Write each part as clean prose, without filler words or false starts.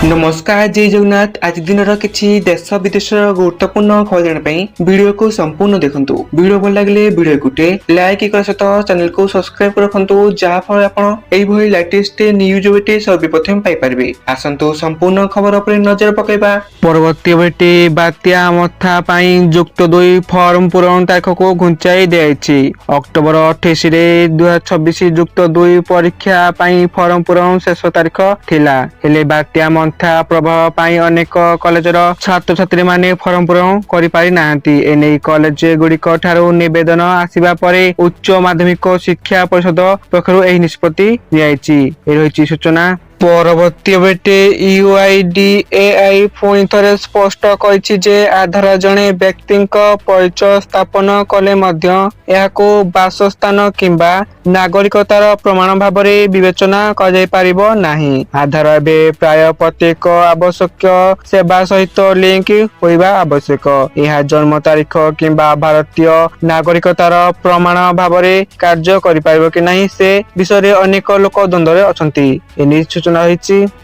नमस्कार जय जगन्नाथ। आज दिन किसी देश विदेश गुरुत्वपूर्ण खबर जानापी वीडियो को संपूर्ण देखंतु। वीडियो भल लगे वीडियो गोटे लाइक कर सहित चैनल को सब्सक्राइब रखंतु जहाँफल आप लेटेस्ट न्यूज बेटे सर्वप्रथम पाइपर। आसतु संपूर्ण खबर पर नजर पकेबा। परवर्ती बेटे बात्या मथा युक्त 2 फॉर्म पूरण तारीख को घुंचाई दिखाई। अक्टोबर 28 2026 युक्त 2 परीक्षा फॉर्म पूरण शेष तारीख थिला। हेले बात्या मंथा प्रभाव पाई अनेक कॉलेजर छात्र छात्री माने फॉर्म पूरण करि पारि नाहंती। एने कॉलेज गुड़िक ठारू निवेदन आसिबा परे उच्च माध्यमिक शिक्षा परिषद पक्षरु एही निष्पत्ति नियाइछि। रहिछि सूचना। परवर्ती बेटे यूआईडीएआई पुणी थे स्पष्ट कर आधार जड़े व्यक्ति परिचय स्थापन कले बासस्थान किंबा नागरिकतार प्रमाण भाव में विवेचना कर आधार एवं प्राय प्रत्येक आवश्यक सेवा सहित लिंक होइबा आवश्यक। यह जन्म तारीख किंबा भारतीय नागरिकतार प्रमाण भाव में कार्य करि कि नहीं से विषय अनेक लोक द्वंद्व अच्छा। सूचना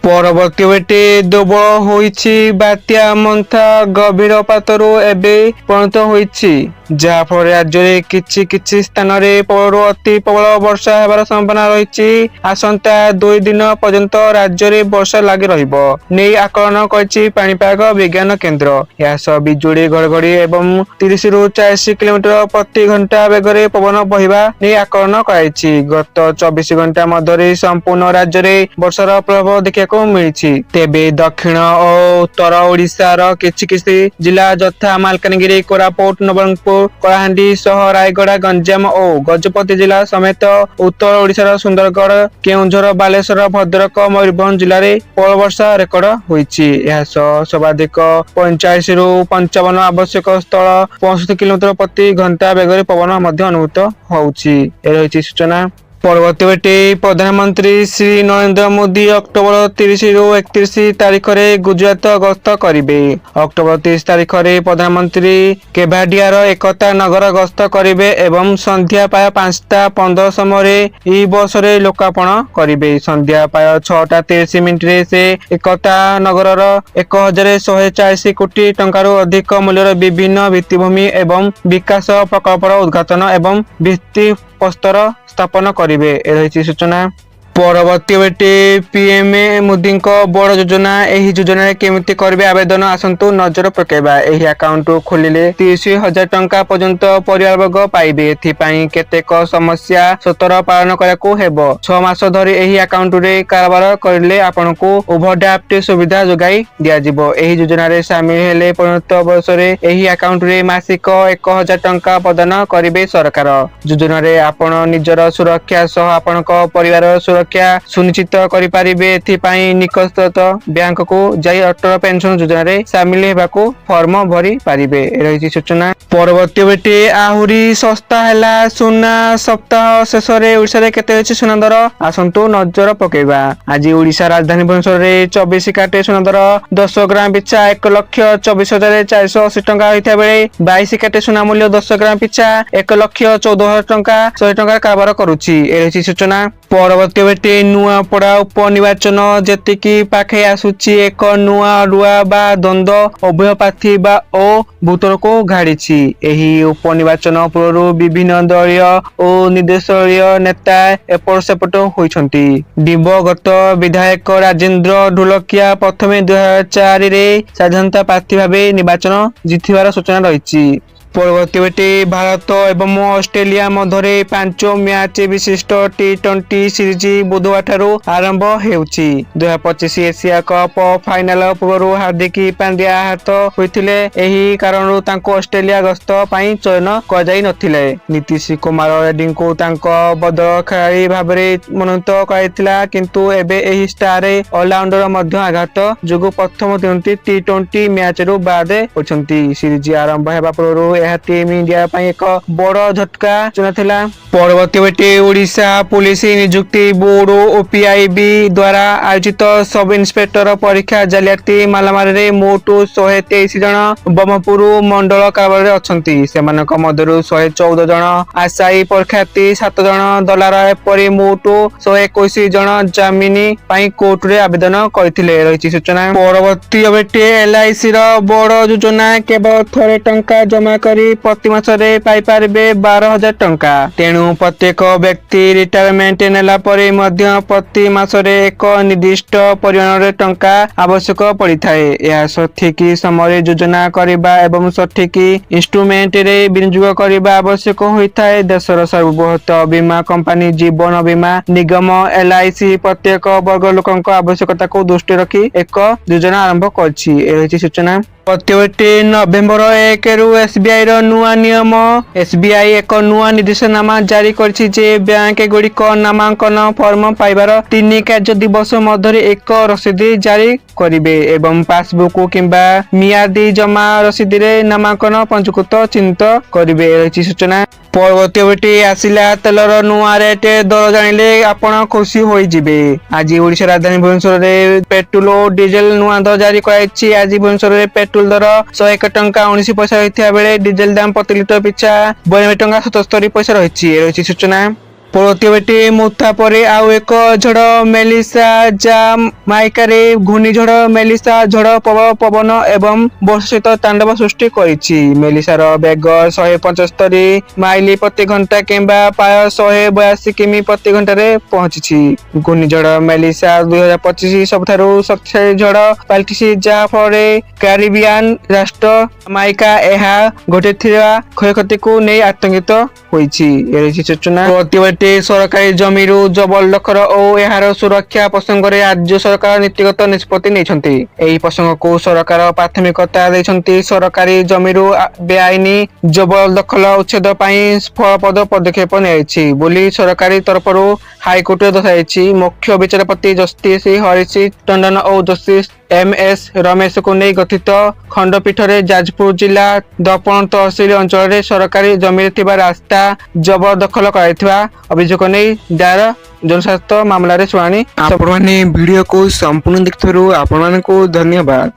परवर्ती बेटे दुर्बल होइछि बात्या मंथा गभीर पातरु एबे परिणत होइछि जहाँफल राज्य में किछि स्थान रे प्रबल अति प्रबल वर्षा हेबार संभावना रही। आसंता 2 दिन पर्यंत राज्य में वर्षा लगी रहिबो नै आकलन करछि पाणीपाग विज्ञान केन्द्र। यह बिजुड़ी घड़घड़ी एवं 30 रु 40 किलोमीटर प्रति घंटा बेगर पवन बहिबा नै आकलन कराइछि। गत 24 घंटा मध्य संपूर्ण राज्य में वर्षार प्रभाव देखा मिली। तेबे दक्षिण और उत्तर ओडिशार किछि जिला यथा मालकानगिरी कोरापुट नवरंगपुर कलाहांडी रायगड़ा गंजाम और गजपति जिला समेत उत्तर ओडिशार सुंदरगढ़ केउंझर बालेश्वर भद्रक मयूरभंज जिले में प्रबल वर्षा रेकर्ड होइछि। यह सर्वाधिक 45 रु 55 आवश्यक स्थल 65 किलोमीटर प्रति घंटा बेगर पवन अनुभूत होउछि। रही सूचना। परवर्ती बेटे प्रधानमंत्री श्री नरेंद्र मोदी अक्टोबर 30 रु 31 तारीख में गुजरात गस्त करेंगे। अक्टोबर 30 तारीख में प्रधानमंत्री केवाडियार एकता नगर गस्त करेंगे एवं संध्या प्राय 5:15 समय ई बस रे लोकार्पण करेंगे। संध्या प्राय 6:30 से एकता नगर 1140 कोटी टंकार अधिक मूल्यर विभिन्न भित्तिभूमि एवं विकास प्रकल्पर उद्घाटन एवं भित्ति प्रस्तर स्थापन करेंगे। रही सूचना। परवर्ती बेटे पीएमए मोदी बड़ योजना। यही योजना केमिति करबे आवेदन आसंतु नजर पकेबा। यही अकाउंट खोलिले 30,000 टंका पर्यंत परिवारवर्ग पाइबे। एथिपाई केतेक समस्या सतर पालन करको हेबो। 6 मास धरि यही अकाउंट रे कारबार करले आपनको ओवरड्राफ्ट सुविधा जोगाई दिया जिवो। यही योजना रे शामिल हेले परिणत वर्ष रे यही अकाउंट रे मासिक 1,000 टंका प्रदान करिवे सरकार। योजना रे आपण निजर सुरक्षा सह आपनको परिवार सुरक्षा सुनिश्चित करिपारिबे। एथिपाई निकटस्थ बैंक को जाई अटल पेंशन योजना रे शामिल हेबाको फॉर्म भरी पारिबे। रही सूचना। परवर्ती बेटे आहुरी सस्ता हैला सुना सप्ताह शेष रे ओडिसा रे केते अछि सुना दर आसंतु नजर पकेबा। आज ओडिसा राजधानी भुवनेश्वर रे 24 काटे सुना दर 10 ग्राम पिछा 1,24,480 टंका होइथा बेले 22 काटे सुना मूल्य 10 ग्राम पिछा 1,14,000 टंका 100 टंका कारबार करूछि। रही सूचना। परवर्ती बेटे नुआपड़ा उपनिर्वाचन जेतिकी पाखे आसुची एक नुआ रुआ बा द्वंद्व उभय प्रार्थी बा ओ भूतर को घाड़ी। एही उपनिर्वाचन पूर्व विभिन्न दलीय और निर्देशीय नेता एपट सेपट होइछंती। दिवगत विधायक राजेंद्र ढोलकिया प्रथमे 2004 रे साधारणता प्रार्थी भावे निर्वाचन जितिबार सूचना रही। परवर्ती बेटे भारत एवं ऑस्ट्रेलिया मध्य 5 मैच विशिष्ट T20 सीरीज बुधवार ठारू आरंभ हेउछि। 2025 एशिया कप फाइनल पूर्व हार्दिक पांड्या आहत होइथिले। एही कारणरू तांको ऑस्ट्रेलिया गस्त पई चयन कर जाई नथिले। नीतीश कुमार रेड्डी को तांको बदल खेलाड़ी भाव में मनोनीत कराइथिला किंतु एबे एही स्टार ऑलराउंडर मध्य आघात जोगु प्रथम T20 मैच रु बाद होछंती। सीरीज आरंभ हेबा पूर्व ଏହା ଟିମ୍ इंडिया ପାଇଁ ଏକ ବଡ଼ ଝଟକା ଥିଲା। ପରବର୍ତ୍ତୀ ବେଟି ଓଡ଼ିଶା पुलिस नियुक्ति बोर्ड ओपीआईबी द्वारा आयोजित सब इन्स्पेक्टर परीक्षा जालियाती मालामारी मोट 123 जन ब्रह्मपुर मंडल कारागार अछंती। सेमानक मध्यरु 114 जन आशायी परीक्षार्थी 7 जन दलार एपरि मोट 121 जन जामिनी पाई कोर्ट रे आवेदन करथिले रहिछि सूचना। परवर्ती बेटी एलआईसी रो बड़ योजना केवल थरे टंका जमा करी प्रति मासरे पाई पारबे 12000 टंका। तेणु प्रत्येक व्यक्ति रिटायरमेंट नेला परे मध्य प्रति मासरे एक निर्दिष्ट परिमाण टंका आवश्यक पड़ी थाए। यह सठिक समय योजना करबा एवं सठिक इंस्ट्रूमेंट रे विनियोग करबा आवश्यक होइथाए। देशर सर्वबृहत बीमा कंपनी जीवन बीमा निगम एलआईसी प्रत्येक वर्ग लोकंक आवश्यकता को दृष्टि रखी एक योजना आरंभ करछि एही सूचना। प्रत्येक नवेम्बर 1 रु एसबीआई रो नुआ नियम। एसबीआई एक नुआ निर्देशनामा जारी करछि जे बैंक गुड़िक नामांकन फॉर्म पाइबार 3 कार्य दिवस मध्य एक रसीद जारी करिवे एवं पासबुक किंबा मियादी जमा रसीद रे नामांकन पंजीकृत चिन्हित करिवे एही सूचना। परवर्ती बेटी आसिला तेलर नुआ रेट दर जानिले आपण खुशी होई जिबे। आज ओडिशा राजधानी भुवनेश्वर रे पेट्रोल और डीजल नुआ दर जारी कराइछि। आज भुवनेश्वर रे पेट्रोल दर 101 टंका 19 पैसा रहिथिया बेले डीजल दाम प्रति लिटर पिछा 92 टंका 77 पैसा रहिछि सूचना। परवर्ती बेटी मुथा परे आउ एक झड़ मेलिसा जा माइकारे घूर्णिझड़ मेलिसा झड़ प्रबल पवन एवं वर्षा सहित तांडव सृष्टि करिछि। मेलिसार बेग 175 माइल प्रति घंटा किंबा प्राय 182 किमी प्रति घंटा रे पहुंचिछि। घूर्णिझड़ मेलिसा 2025 सबठारु शक्तिशाली झड़ पाल्टिछि जा फरे कैरिबियान राष्ट्र माइका एहा घटिथिबा क्षयक्षति को नै आतंकित होइछि एही सूचना। सरकारी जमीरु जबरदखल और यार सुरक्षा प्रसंग रे राज्य सरकार नीतिगत निष्पत्ति नेछंती। एही प्रसंग को सरकार प्राथमिकता दैछंती। सरकारी जमीरु बेआईनी जबरदखल उच्छेद पई फलप्रद पदक्षेप नेछि बोली सरकारी तरफरु हाईकोर्ट दर्शाइछि। मुख्य विचारपति जस्टिस हरीश टंडन और जस्टिस एमएस रमेश को नहीं गठित खंडपीठ रे जाजपुर जिला दपण तहसील अंचल रे सरकारी जमीन थिबा रास्ता जबरदखल कराइथिबा अभियोग नहीं दायर जनस्वास्थ्य मामला रे शुणानी। आपण माने वीडियो को संपूर्ण देखथरु आपण मानको धन्यवाद।